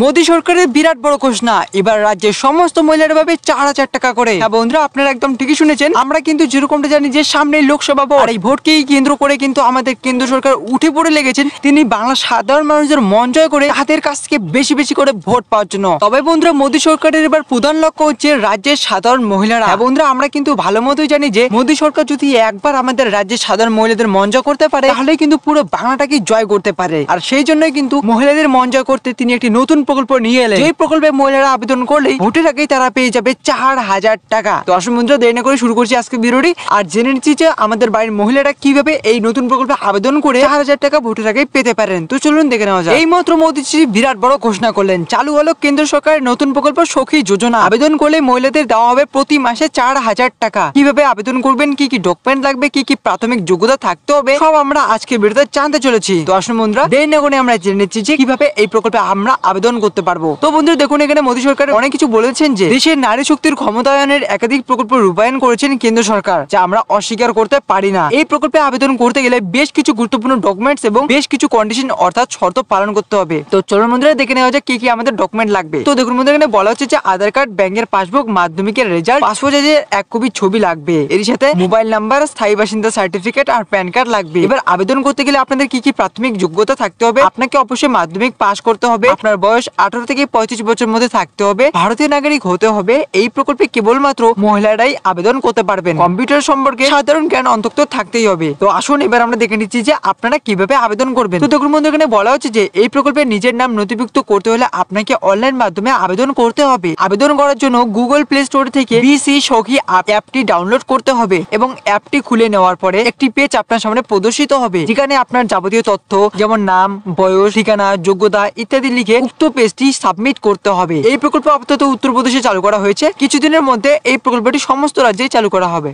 মোদী সরকারের বিরাট বড় ঘোষণা, এবার রাজ্যের সমস্ত মহিলারা পাবে 4000 টাকা করে। হ্যাঁ বন্ধুরা, আপনারা একদম ঠিকই শুনেছেন। আমরা কিন্তু যেরকমটা জানি যে সামনে লোকসভা ভোট, এই ভোটকেই কেন্দ্র করে কিন্তু আমাদের কেন্দ্র সরকার উঠে পড়ে লেগেছেন। তিনি বাংলা সাধারণ মানুষের মন জয় করে তাদের কাছ থেকে বেশি বেশি করে ভোট পাওয়ার জন্য। তবে বন্ধুরা, মোদী সরকারের এবার প্রধান লক্ষ্য হচ্ছে রাজ্যের সাধারণ মহিলারা। হ্যাঁ বন্ধুরা, আমরা কিন্তু ভালো মতোই জানি যে মোদী সরকার যদি একবার আমাদের রাজ্যের সাধারণ মহিলাদের মন জয় করতে পারে, তাহলে কিন্তু পুরো বাংলাটাকে জয় করতে পারে। আর সেই জন্যই কিন্তু মহিলাদের মন জয় করতে তিনি একটি নতুন প্রকল্প নিয়ে এলেন। এই প্রকল্পে মহিলারা আবেদন করলেই ভোটের আগেই তারা পেয়ে যাবে 4000 টাকা। তো আসুন বন্ধুরা, দেরি না করে শুরু করছি আজকে ভিডিওটি। আর জেনে নিচ্ছি যে আমাদের বাড়ির মহিলারা কিভাবে এই নতুন প্রকল্পে আবেদন করে 4000 টাকা ভোটের আগে পেতে পারেন। তো চলুন দেখে নেওয়া যাক। এই মাত্র মোদীজি বিরাট বড় ঘোষণা করলেন, চালু হলো কেন্দ্র সরকারের নতুন প্রকল্প সখী যোজনা। আবেদন করলে মহিলাদের দেওয়া হবে প্রতি মাসে 4000 টাকা। কিভাবে আবেদন করবেন, কি কি ডকুমেন্ট লাগবে, কি কি প্রাথমিক যোগ্যতা থাকতে হবে, সব আমরা আজকে ভিডিওতে জানতে চলেছি। তো আসুন বন্ধুরা, দেরি না করে আমরা জেনে নিচ্ছি যে কিভাবে এই প্রকল্পে আমরা আবেদন করতে পারবো। তো বন্ধুরা দেখুন, এখানে মোদী সরকার অনেক কিছু বলেছেন যে দেশের নারী শক্তির ক্ষমতায়নের একাধিক প্রকল্প রূপায়ণ করেছেন কেন্দ্র সরকার, যা আমরা অস্বীকার করতে পারি না। এই প্রকল্পে আবেদন করতে গেলে বেশ কিছু গুরুত্বপূর্ণ ডকুমেন্টস এবং বেশ কিছু কন্ডিশন অর্থাৎ শর্ত পালন করতে হবে। তো চলুন বন্ধুরা দেখে নেওয়া যাক কি কি আমাদের ডকুমেন্ট লাগবে। তো দেখুন বন্ধুরা, এখানে বলা হচ্ছে যে আধার কার্ড, ব্যাংকের পাসবুক, মাধ্যমিকের রেজাল্ট, পাসপোর্ট সাইজের 1 কপি ছবি লাগবে। এর সাথে মোবাইল নাম্বার, স্থায়ী বাসিন্দা সার্টিফিকেট আর প্যান কার্ড লাগবে। এবার আবেদন করতে গেলে আপনাদের কি কি প্রাথমিক যোগ্যতা থাকতে হবে? আপনাকে অবশ্যই মাধ্যমিক পাস করতে হবে। আপনার বয়স 18 থেকে 35 বছরের মধ্যে থাকতে হবে। ভারতীয় নাগরিক হতে হবে। এই প্রকল্পে কেবলমাত্র মহিলারাই আবেদন করতে পারবেন। কম্পিউটার সম্পর্কে সাধারণ জ্ঞান অন্তত থাকতেই হবে। তো আসুন এবার আমরা দেখে নিচ্ছি যে আপনারা কিভাবে আবেদন করবেন। তো দেখুন বন্ধু, এখানে বলা হচ্ছে যে এই প্রকল্পে নিজের নাম নথিভুক্ত করতে হলে আপনাকে অনলাইন মাধ্যমে আবেদন করতে হবে। আবেদন করার জন্য গুগল প্লে স্টোর থেকে বিসি সখী অ্যাপটি ডাউনলোড করতে হবে এবং অ্যাপটি খুলে নেওয়ার পরে একটি পেজ আপনার সামনে প্রদর্শিত হবে, যেখানে আপনার যাবতীয় তথ্য যেমন নাম, বয়স, ঠিকানা, যোগ্যতা ইত্যাদি লিখে উক্ত পেজটি সাবমিট করতে হবে। এই প্রকল্প আপাতত উত্তরপ্রদেশে চালু করা হয়েছে। কিছুদিনের মধ্যে এই প্রকল্পটি সমস্ত রাজ্যেই চালু করা হবে।